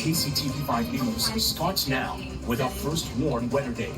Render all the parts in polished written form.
KCTV 5 News starts now with our first warm weather day.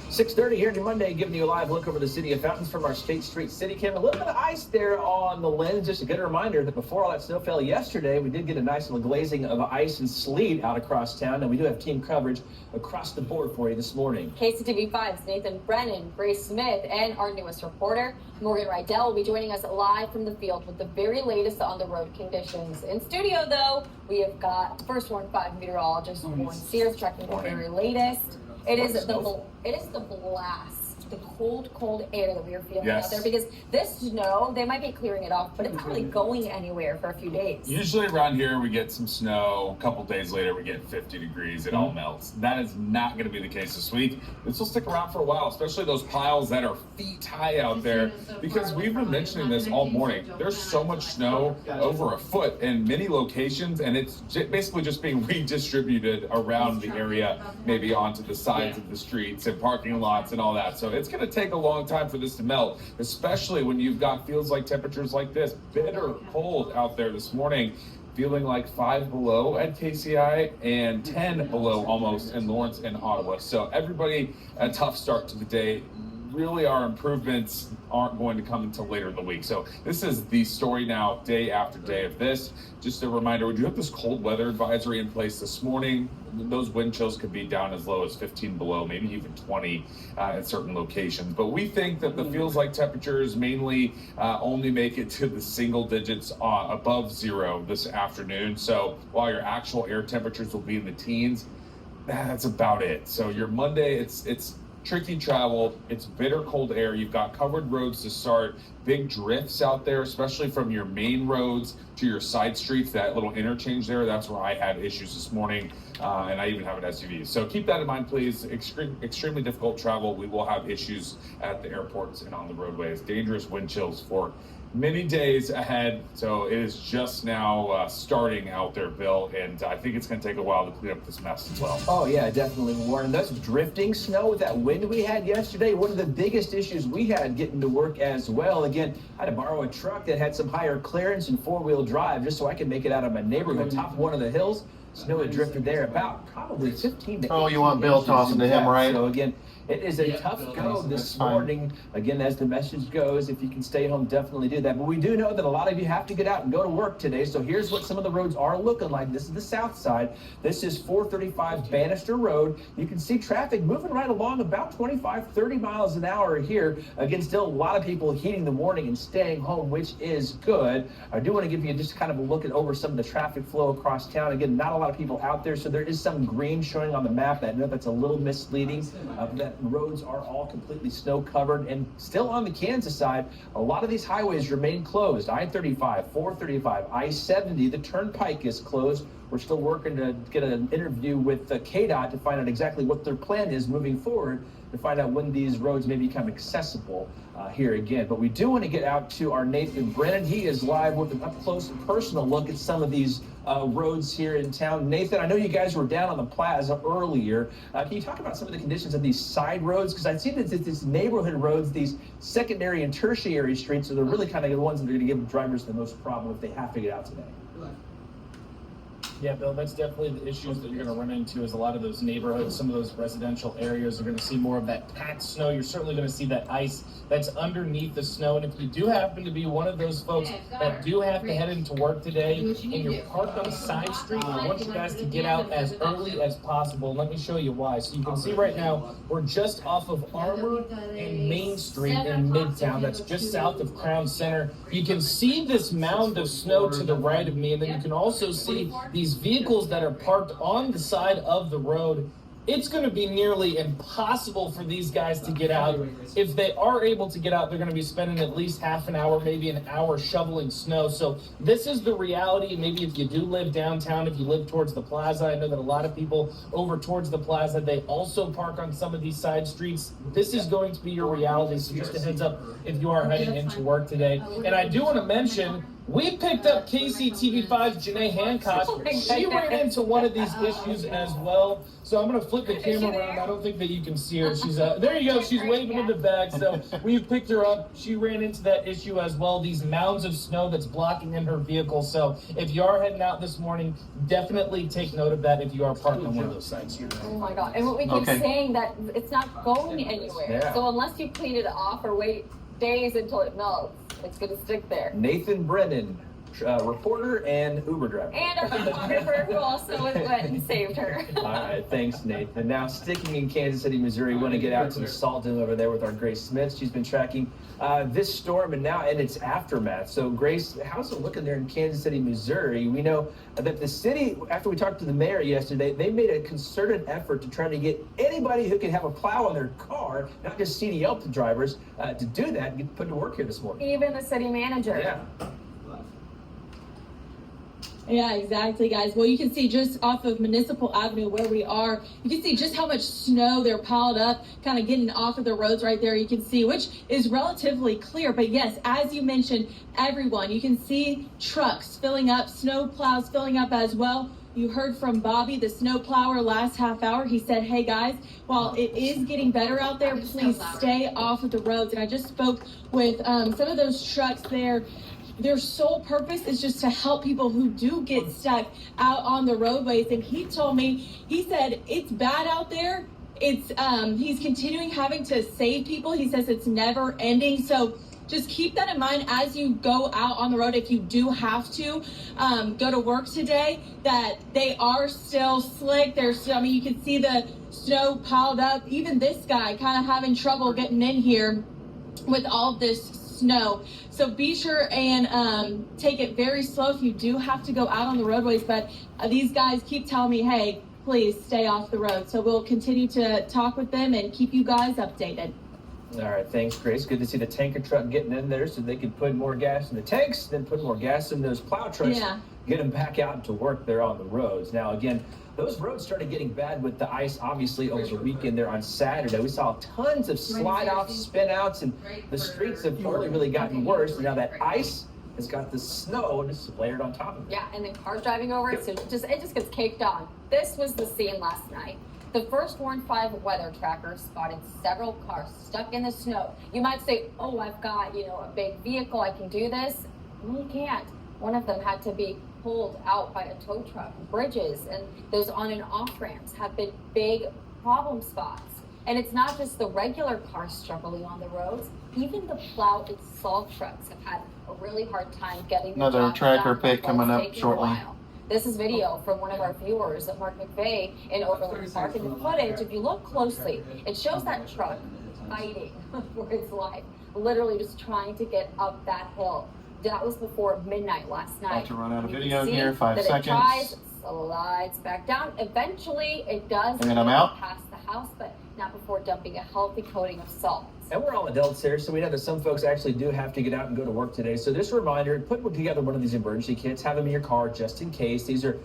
6:30 here on Monday, giving you a live look over the city of Fountains from our State Street City Cam. A little bit of ice there on the lens. Just a good reminder that before all that snow fell yesterday, we did get a nice little glazing of ice and sleet out across town, and we do have team coverage across the board for you this morning. KCTV 5's Nathan Brennan, Grace Smith, and our newest reporter, Morgan Rydell, will be joining us live from the field with the very latest on the road conditions. In studio, though, we have got First Warn 5 meteorologist Warren Sears checking the very latest. It is the blast, the cold air that we are feeling out there, because this snow, they might be clearing it off, but it's not really going anywhere for a few days. Usually around here we get some snow. A couple days later we get 50 degrees. It all melts. That is not going to be the case this week. This will stick around for a while, especially those piles that are feet high out there, because we've been mentioning this all morning. There's so much snow, over a foot in many locations, and it's basically just being redistributed around the area, maybe onto the sides of the streets and parking lots and all that. So it's going to take a long time for this to melt, especially when you've got feels like temperatures like this. Bitter cold out there this morning, feeling like 5 below at KCI and 10 below almost in Lawrence and Ottawa. So everybody, a tough start to the day. Really, our improvements aren't going to come until later in the week. So this is the story now, day after day of this. Just a reminder, we do have this cold weather advisory in place this morning. Those wind chills could be down as low as 15 below, maybe even 20 at certain locations. But we think that the feels like temperatures mainly only make it to the single digits above zero this afternoon. So while your actual air temperatures will be in the teens, that's about it. So your Monday, it's tricky travel. It's bitter cold air. You've got covered roads to start. Big drifts out there, especially from your main roads to your side streets. That little interchange there, that's where I had issues this morning, and I even have an SUV. So keep that in mind, please. Extremely difficult travel. We will have issues at the airports and on the roadways. Dangerous wind chills for many days ahead. So it is just now starting out there, Bill, and I think it's going to take a while to clean up this mess as well. Oh yeah, definitely, Warren. That's drifting snow with that wind we had yesterday. One of the biggest issues we had getting to work as well. Again, I had to borrow a truck that had some higher clearance and four-wheel drive just so I could make it out of my neighborhood, top of one of the hills. Snow had drifted there about probably 15 to 18 you want Bill tossing to him, right? So again, it is a tough go this morning. Again, as the message goes, if you can stay home, definitely do that. But we do know that a lot of you have to get out and go to work today. So here's what some of the roads are looking like. This is the south side. This is 435 Bannister Road. You can see traffic moving right along about 25, 30 miles an hour here. Again, still a lot of people heeding the warning and staying home, which is good. I do want to give you just kind of a look at over some of the traffic flow across town. Again, not a lot of people out there, so there is some green showing on the map. I know that's a little misleading. That roads are all completely snow covered, and still on the Kansas side, a lot of these highways remain closed. I-35, 435, I-70, the turnpike is closed. We're still working to get an interview with KDOT to find out exactly what their plan is moving forward, to find out when these roads may become accessible here again. But we do want to get out to our Nathan Brennan. He is live with an up-close and personal look at some of these roads here in town. Nathan, I know you guys were down on the plaza earlier. Can you talk about some of the conditions of these side roads? Because I've seen that these neighborhood roads, these secondary and tertiary streets, are the really kind of the ones that are going to give drivers the most problem if they have to get out today. Yeah, Bill, that's definitely the issues that you're going to run into, is a lot of those neighborhoods, some of those residential areas are going to see more of that packed snow. You're certainly going to see that ice that's underneath the snow. And if you do happen to be one of those folks that do have to head into work today and you're parked on a side street, I want you guys to get out as early as possible. Let me show you why. So you can see right now, we're just off of Armour and Main Street in Midtown. That's just south of Crown Center. You can see this mound of snow to the right of me, and then you can also see these vehicles that are parked on the side of the road. It's going to be nearly impossible for these guys to get out. If they are able to get out, they're going to be spending at least half an hour, maybe an hour shoveling snow. So this is the reality. Maybe if you do live downtown, if you live towards the plaza, I know that a lot of people over towards the plaza, they also park on some of these side streets. This is going to be your reality. So just a heads up if you are heading into work today. And I do want to mention, We picked up KCTV5's Janae Hancock. Oh my She ran goodness. into one of these issues as well. So I'm going to flip the camera around. I don't think that you can see her. She's there you go. She's waving in the back. So we picked her up. She ran into that issue as well. These mounds of snow that's blocking in her vehicle. So if you are heading out this morning, definitely take note of that if you are parked on one of those sites here. Oh my God. And what we keep saying that it's not going anywhere. Yeah. So unless you clean it off or wait days until it melts, it's going to stick there. Nathan Brennan, reporter and Uber driver. And our photographer who also went and saved her. All right, thanks, Nathan. Now, sticking in Kansas City, Missouri, we want to get out to the Salt Dome over there with our Grace Smith. She's been tracking this storm and its aftermath. So, Grace, how's it looking there in Kansas City, Missouri? We know that the city, after we talked to the mayor yesterday, they made a concerted effort to try to get anybody who can have a plow on their car, not just CDL drivers, to do that and get put to work here this morning. Even the city manager. Yeah. Yeah, exactly, guys. Well, you can see just off of Municipal Avenue where we are, you can see just how much snow they're piled up, kind of getting off of the roads right there. You can see, which is relatively clear. But yes, as you mentioned, everyone, you can see trucks filling up, snow plows filling up as well. You heard from Bobby, the snow plower, last half hour. He said, hey guys, while it is getting better out there, please stay off of the roads. And I just spoke with some of those trucks there. Their sole purpose is just to help people who do get stuck out on the roadways. And he told me, he said, it's bad out there. It's he's continuing having to save people. He says it's never ending. So just keep that in mind as you go out on the road. If you do have to go to work today, that they are still slick. There's still, I mean, you can see the snow piled up. Even this guy kind of having trouble getting in here with all this snow. So be sure and take it very slow if you do have to go out on the roadways. But these guys keep telling me, hey, please stay off the road. So we'll continue to talk with them and keep you guys updated. All right, thanks, Grace. Good to see the tanker truck getting in there so they can put more gas in the tanks, then put more gas in those plow trucks, get them back out to work there on the roads. Now, again, those roads started getting bad with the ice, obviously, over the weekend there on Saturday. We saw tons of slide-outs, spin-outs, and the streets have really gotten worse. And now that ice has got the snow just layered on top of it. Yeah, and then cars driving over it, so it just gets caked on. This was the scene last night. The first Warn 5 weather tracker spotted several cars stuck in the snow. You might say, oh, I've got, a big vehicle, I can do this. No, you can't. One of them had to be pulled out by a tow truck. Bridges and those on and off ramps have been big problem spots. And it's not just the regular cars struggling on the roads. Even the plow and salt trucks have had a really hard time getting another tracker pick coming up shortly. This is video from one of our viewers, Mark McVeigh, in Overland Park. And the footage, if you look closely, it shows that truck fighting for its life, literally just trying to get up that hill. That was before midnight last night. About to run out of video See here, 5 that seconds. It tries, slides back down. Eventually, it does And I'm out. past the house, but not before dumping a healthy coating of salt. And we're all adults here, so we know that some folks actually do have to get out and go to work today. So just a reminder, put together one of these emergency kits, have them in your car just in case. These are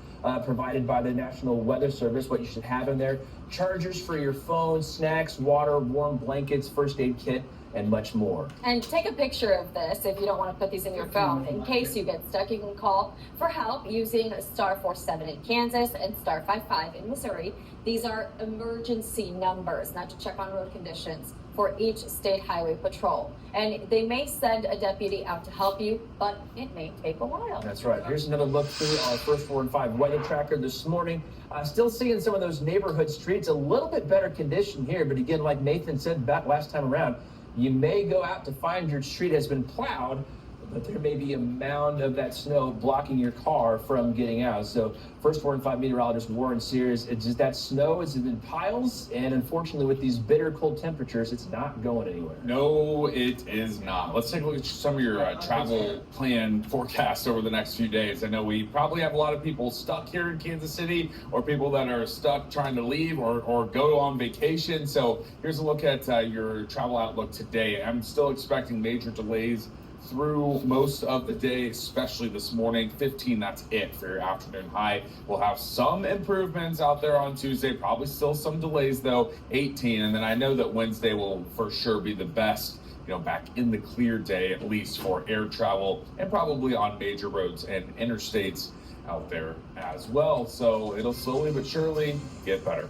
provided by the National Weather Service, what you should have in there. Chargers for your phone, snacks, water, warm blankets, first aid kit, and much more. And take a picture of this if you don't want to put these in your phone. In case you get stuck, you can call for help using star 47 in Kansas and star 55 in Missouri. These are emergency numbers, not to check on road conditions, for each state highway patrol. And they may send a deputy out to help you, but it may take a while. That's right. Here's another look through our first 4 and 5 weather tracker this morning. Still seeing some of those neighborhood streets, a little bit better condition here, but again, like Nathan said back last time around, you may go out to find your street has been plowed, but there may be a mound of that snow blocking your car from getting out. So first 4 and 5 meteorologist Warren Sears, it's just that snow is in piles, and unfortunately with these bitter cold temperatures, it's not going anywhere. No, it is not. Let's take a look at some of your travel plan forecast over the next few days. I know we probably have a lot of people stuck here in Kansas City, or people that are stuck trying to leave or go on vacation. So here's a look at your travel outlook today. I'm still expecting major delays through most of the day, especially this morning. 15, that's it for your afternoon high. We'll have some improvements out there on Tuesday, probably still some delays though, 18. And then I know that Wednesday will for sure be the best back in the clear day, at least for air travel and probably on major roads and interstates out there as well. So it'll slowly but surely get better.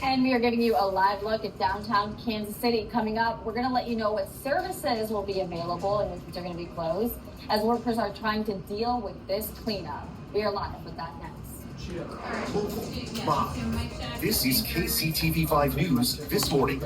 And we are giving you a live look at downtown Kansas City. Coming up, we're going to let you know what services will be available and which are going to be closed as workers are trying to deal with this cleanup. We are live with that next. Local, live. This is KCTV 5 News this morning.